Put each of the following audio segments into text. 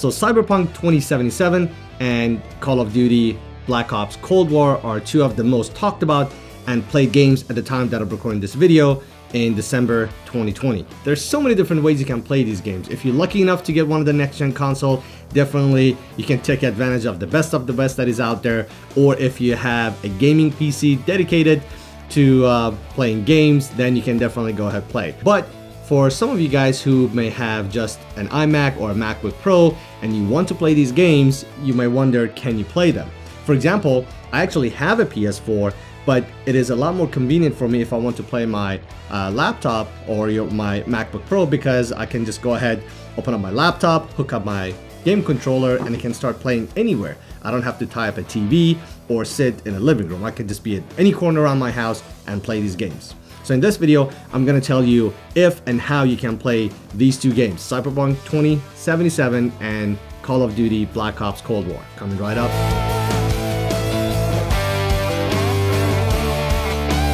So Cyberpunk 2077 and Call of Duty Black Ops Cold War are two of the most talked about and played games at the time that I'm recording this video in December 2020. There's so many different ways you can play these games. If you're lucky enough to get one of the next-gen console, definitely you can take advantage of the best that is out there. Or if you have a gaming PC dedicated to playing games, then you can definitely go ahead and play. But for some of you guys who may have just an iMac or a MacBook Pro and you want to play these games, you may wonder, can you play them? For example, I actually have a PS4, but it is a lot more convenient for me if I want to play my laptop or my MacBook Pro, because I can just go ahead, open up my laptop, hook up my game controller, and I can start playing anywhere. I don't have to tie up a TV or sit in a living room. I can just be at any corner around my house and play these games. So in this video, I'm gonna tell you if and how you can play these two games, Cyberpunk 2077 and Call of Duty Black Ops Cold War. Coming right up.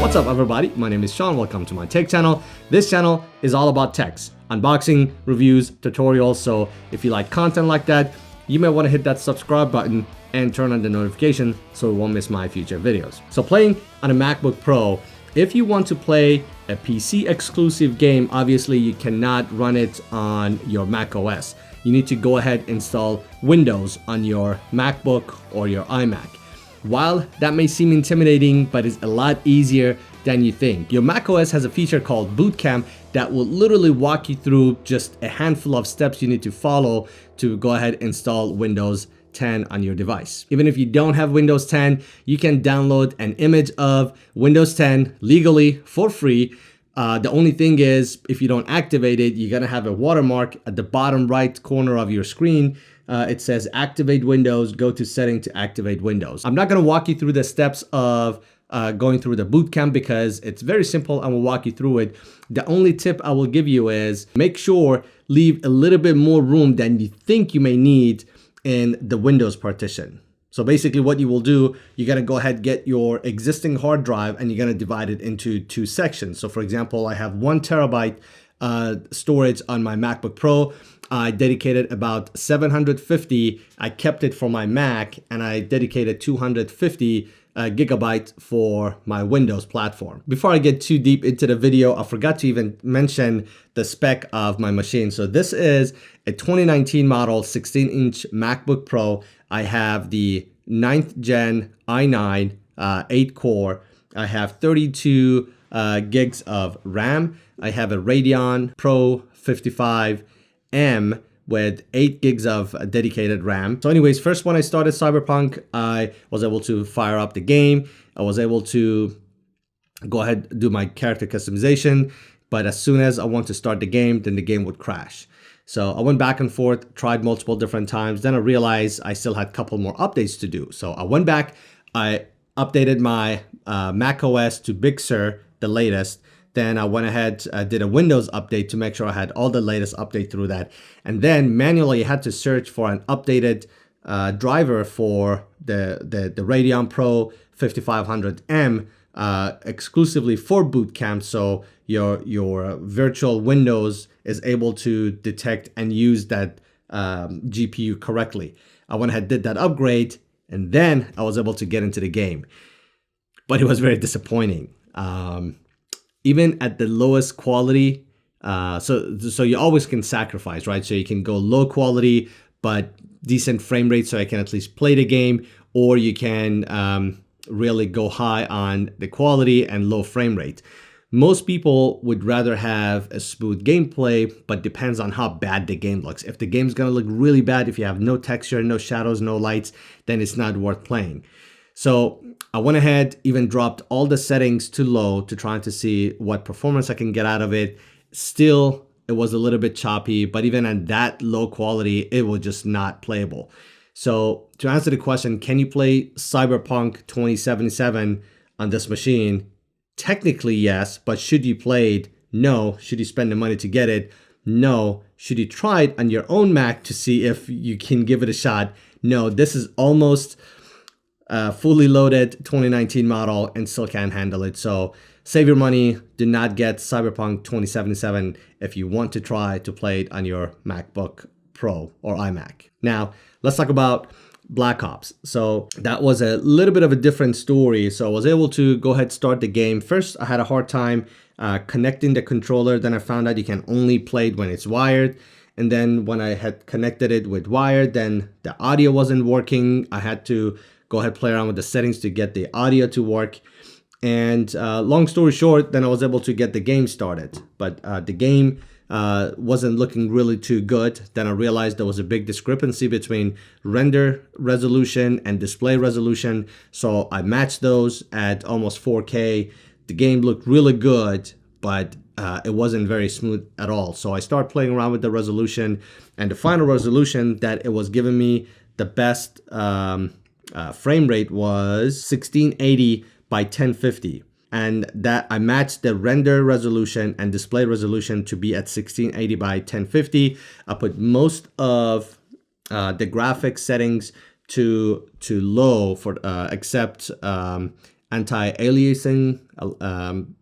What's up everybody, my name is Sean, welcome to my tech channel. This channel is all about techs, unboxing, reviews, tutorials, so if you like content like that, you may want to hit that subscribe button and turn on the notification so you won't miss my future videos. So playing on a MacBook Pro, if you want to play a PC exclusive game, obviously you cannot run it on your Mac OS. You need to go ahead and install Windows on your MacBook or your iMac. While that may seem intimidating, but it's a lot easier than you think. Your macOS has a feature called Boot Camp that will literally walk you through just a handful of steps you need to follow to go ahead and install Windows 10 on your device. Even if you don't have Windows 10, you can download an image of Windows 10 legally for free. The only thing is, if you don't activate it, you're gonna have a watermark at the bottom right corner of your screen. It says activate Windows, go to setting to activate Windows. I'm not gonna walk you through the steps of going through the boot camp because it's very simple. I will walk you through it. The only tip I will give you is make sure leave a little bit more room than you think you may need in the Windows partition. So basically what you will do, you're gonna go ahead, get your existing hard drive and you're gonna divide it into two sections. So for example, I have 1 terabyte storage on my MacBook Pro. I dedicated about 750. I kept it for my Mac, and I dedicated 250 gigabyte for my Windows platform. Before I get too deep into the video, I forgot to even mention the spec of my machine. So this is a 2019 model 16-inch MacBook Pro. I have the 9th gen i9 8 core. I have 32 gigs of RAM. I have a Radeon Pro 55M with 8 gigs of dedicated RAM. So anyways, first when I started Cyberpunk, I was able to fire up the game. I was able to go ahead and do my character customization. But as soon as I want to start the game, then the game would crash. So I went back and forth, tried multiple different times. Then I realized I still had a couple more updates to do. So I went back, I updated my Mac OS to Big Sur, the latest. Then I went ahead, did a Windows update to make sure I had all the latest update through that. And then manually I had to search for an updated driver for the Radeon Pro 5500M exclusively for Boot Camp. So your virtual Windows is able to detect and use that GPU correctly. I went ahead, did that upgrade, and then I was able to get into the game. But it was very disappointing. Even at the lowest quality, so you always can sacrifice, right? So you can go low quality, but decent frame rate so I can at least play the game, or you can really go high on the quality and low frame rate. Most people would rather have a smooth gameplay, but depends on how bad the game looks. If the game's gonna look really bad, if you have no texture, no shadows, no lights, then it's not worth playing. So I went ahead, even dropped all the settings to low to try to see what performance I can get out of it. Still, it was a little bit choppy, but even at that low quality, it was just not playable. So to answer the question, can you play Cyberpunk 2077 on this machine? Technically, yes, but should you play it? No. Should you spend the money to get it? No. Should you try it on your own Mac to see if you can give it a shot? No. This is almost fully loaded 2019 model and still can't handle it. So save your money. Do not get Cyberpunk 2077 if you want to try to play it on your MacBook Pro or iMac. Now, let's talk about Black Ops. So that was a little bit of a different story. So I was able to go ahead and start the game. First, I had a hard time connecting the controller. Then I found out you can only play it when it's wired. And then when I had connected it with wired, then the audio wasn't working. I had to go ahead and play around with the settings to get the audio to work. And long story short, then I was able to get the game started. But the game wasn't looking really too good. Then I realized there was a big discrepancy between render resolution and display resolution. So I matched those at almost 4K. The game looked really good, but it wasn't very smooth at all. So I started playing around with the resolution, and the final resolution that it was giving me the best frame rate was 1680 by 1050. And that I matched the render resolution and display resolution to be at 1680 by 1050. I put most of the graphics settings to low for except anti-aliasing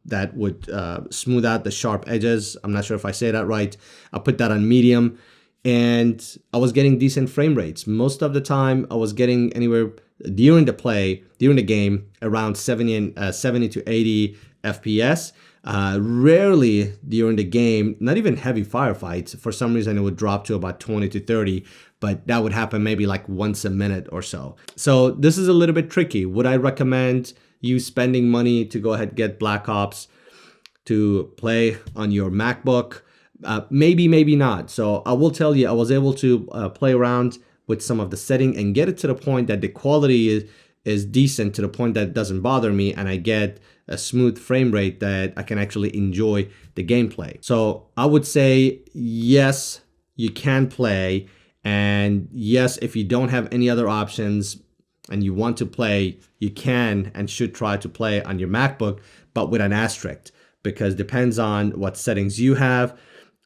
that would smooth out the sharp edges. I'm not sure if I say that right. I put that on medium, and I was getting decent frame rates. Most of the time I was getting anywhere during the game around 70 to 80 FPS. Rarely during the game, not even heavy firefights, for some reason it would drop to about 20 to 30, but that would happen maybe like once a minute or so. So this is a little bit tricky. Would I recommend you spending money to go ahead and get Black Ops to play on your MacBook? Maybe, maybe not. So I will tell you, I was able to play around with some of the setting and get it to the point that the quality is decent, to the point that it doesn't bother me, and I get a smooth frame rate that I can actually enjoy the gameplay. So I would say yes, you can play, and yes, if you don't have any other options and you want to play, you can and should try to play on your MacBook, but with an asterisk, because depends on what settings you have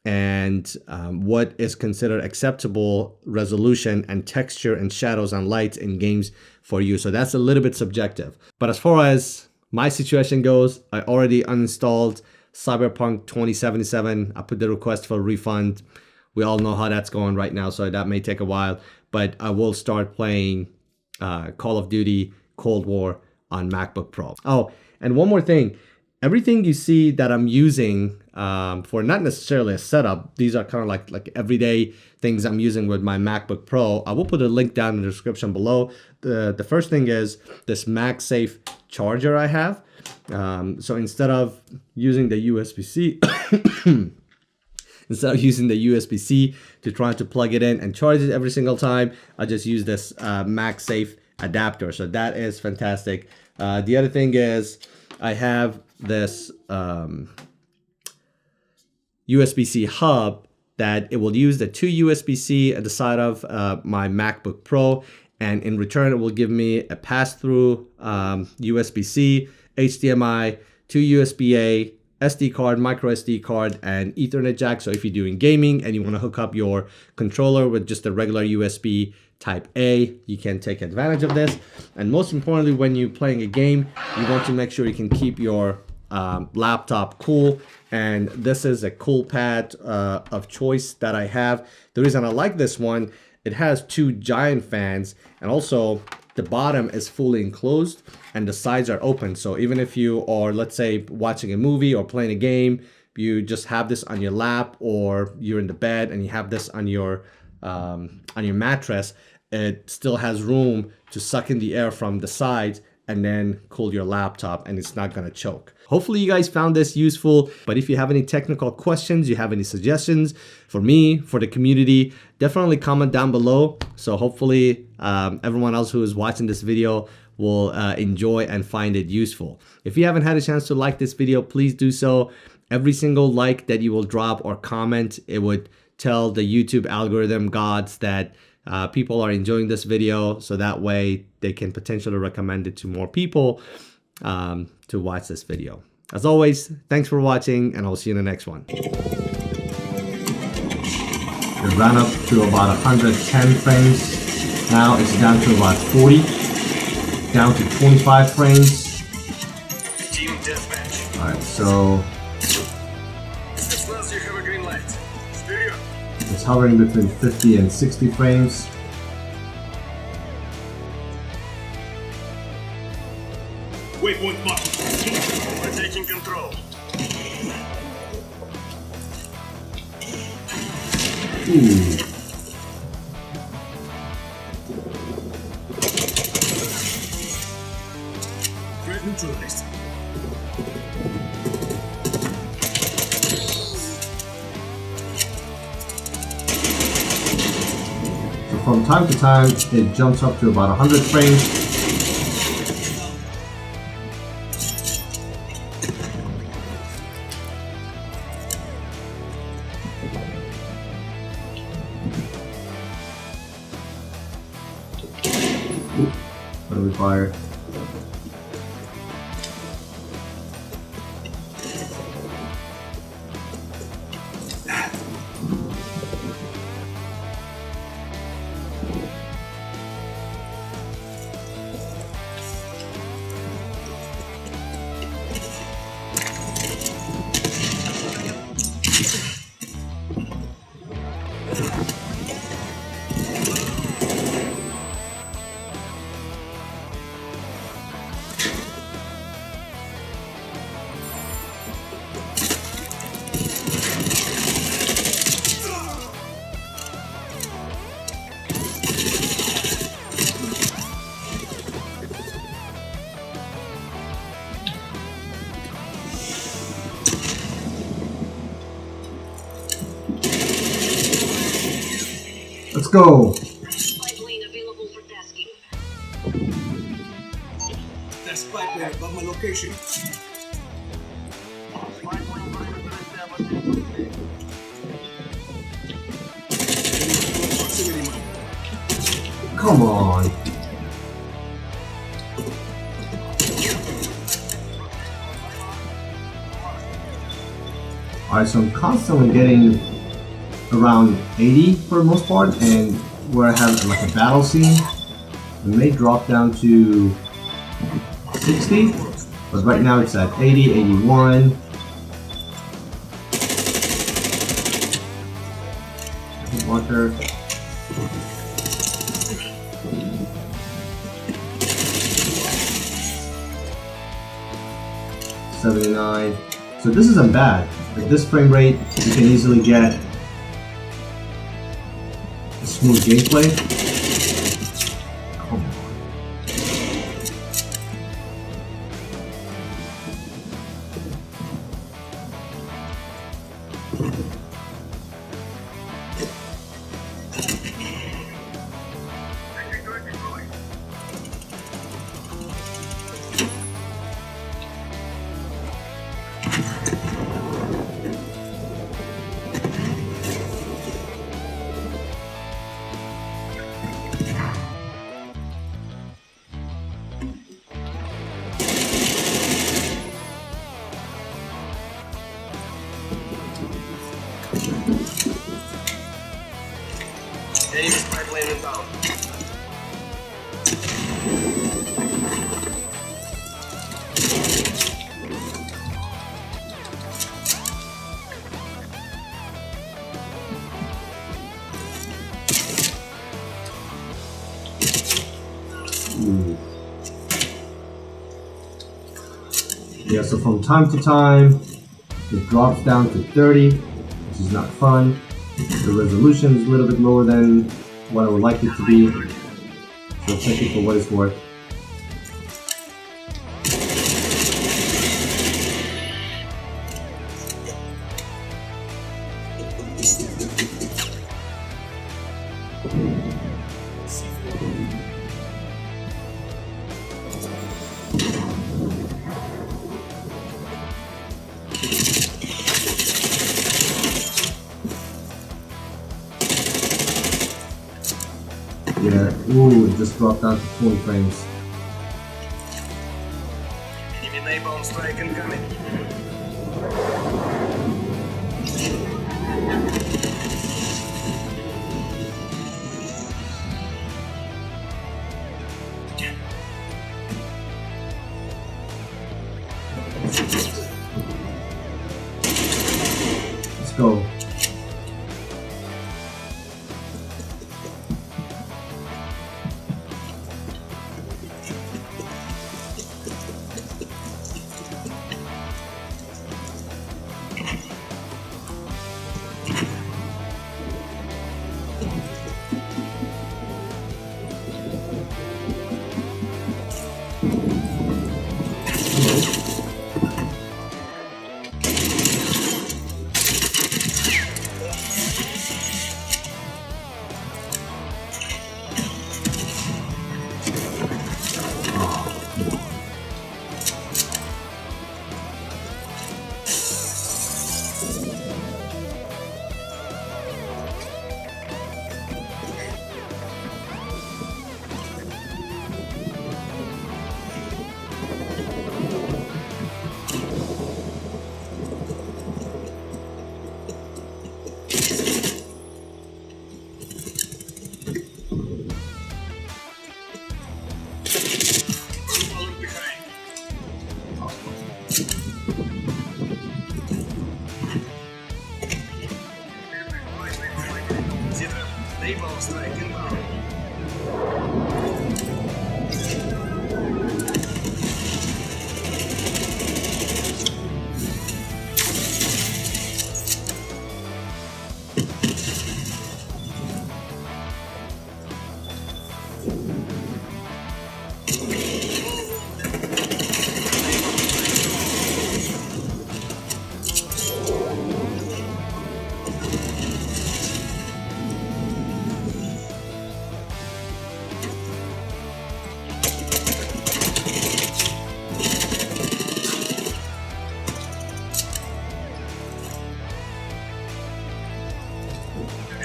and what is considered acceptable resolution and texture and shadows and lights in games for you. So that's a little bit subjective. But as far as my situation goes, I already uninstalled Cyberpunk 2077. I put the request for a refund. We all know how that's going right now, so that may take a while. But I will start playing Call of Duty Cold War on MacBook Pro. Oh, and one more thing. Everything you see that I'm using for not necessarily a setup, these are kind of like everyday things I'm using with my MacBook Pro. I will put a link down in the description below. The first thing is this MagSafe charger I have. So instead of using the USB-C, to try to plug it in and charge it every single time, I just use this MagSafe adapter. So that is fantastic. The other thing is I have this USB-C hub that it will use the two USB-C at the side of my MacBook Pro, and in return it will give me a pass-through USB-C, HDMI, two USB-A, SD card, micro SD card, and Ethernet jack. So if you're doing gaming and you want to hook up your controller with just a regular USB Type A, you can take advantage of this. And most importantly, when you're playing a game, you want to make sure you can keep your laptop cool. And this is a cool pad of choice that I have. The reason I like this one, it has two giant fans, and also the bottom is fully enclosed and the sides are open. So even if you are, let's say, watching a movie or playing a game, you just have this on your lap, or you're in the bed and you have this on your mattress, it still has room to suck in the air from the sides and then cool your laptop, and it's not gonna choke. Hopefully you guys found this useful, but if you have any technical questions, you have any suggestions for me, for the community, definitely comment down below. So hopefully everyone else who is watching this video will enjoy and find it useful. If you haven't had a chance to like this video, please do so. Every single like that you will drop or comment, it would tell the YouTube algorithm gods that people are enjoying this video, so that way they can potentially recommend it to more people to watch this video. As always, thanks for watching, and I'll see you in the next one. It ran up to about 110 frames. Now it's down to about 40, down to 25 frames. Team deathmatch. All right, so. This was you have a green light. Spirit. It's hovering between 50 and 60 frames. Waypoint marked. We're taking control. Threat neutralized. So from time to time, it jumps up to about 100 frames. What do we fire? Let's go. Pipe lane available for tasking. That's pipe lane above my location. Come on. Alright, so I'm constantly getting around 80 for the most part, and where I have like a battle scene, it may drop down to 60, but right now it's at 80, 81. Marker. $79. So this isn't bad. At this frame rate, you can easily get a smooth gameplay. Come on. Enemy pipe lane inbound. Yeah, so from time to time, it drops down to 30, which is not fun. The resolution is a little bit lower than what I would like it to be, so check it for what it's worth. Yeah, ooh, it just dropped down to 20 frames. Enemy napalm strike incoming. Let's go. Napalm strike inbound.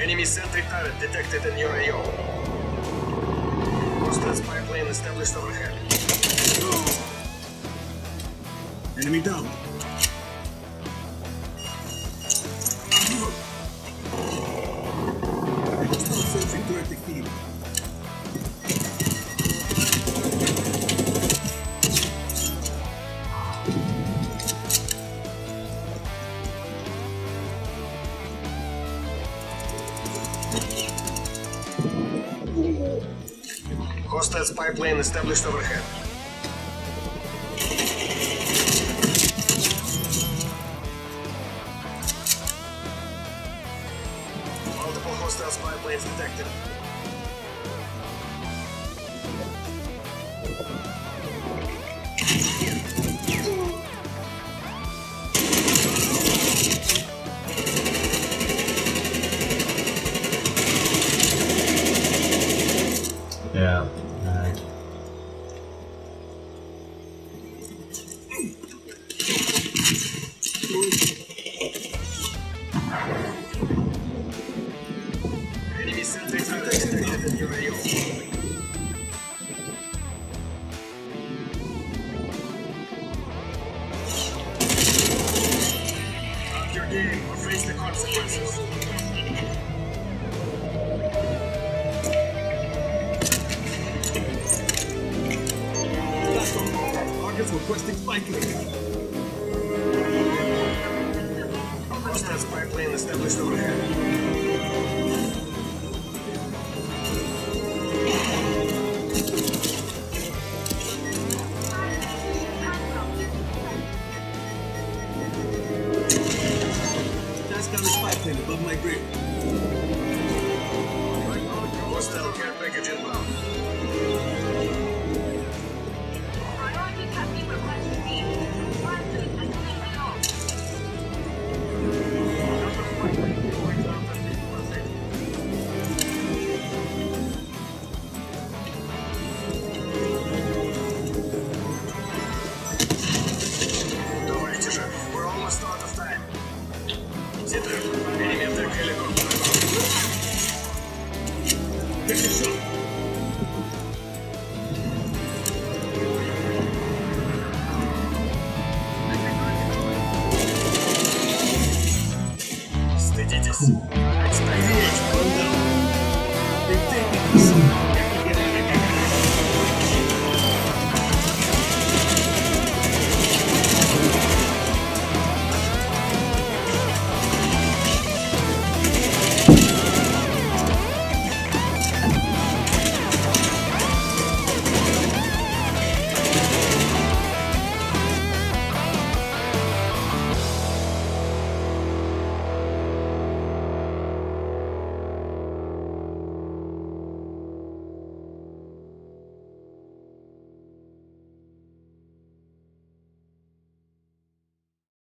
Enemy sentry turret detected in your AO. Hostile spy plane established overhead. Enemy down. Hostile sentry turret defeated. Hostile spy plane established overhead. Multiple hostile spy planes detected. Yeah. Enemy sentry turret detected in your AO. Up your game or face the consequences. Targets requesting spike link. Hostile spy plane established overhead. Task on the spy plane above my grid. Hostile care package inbound. Priority testing request received. Priority testing resolved. Давайте же, we're almost out of time. Титр, периметр helicopter. Take a shot. Стыдитесь. Стыдитесь, банда. Ты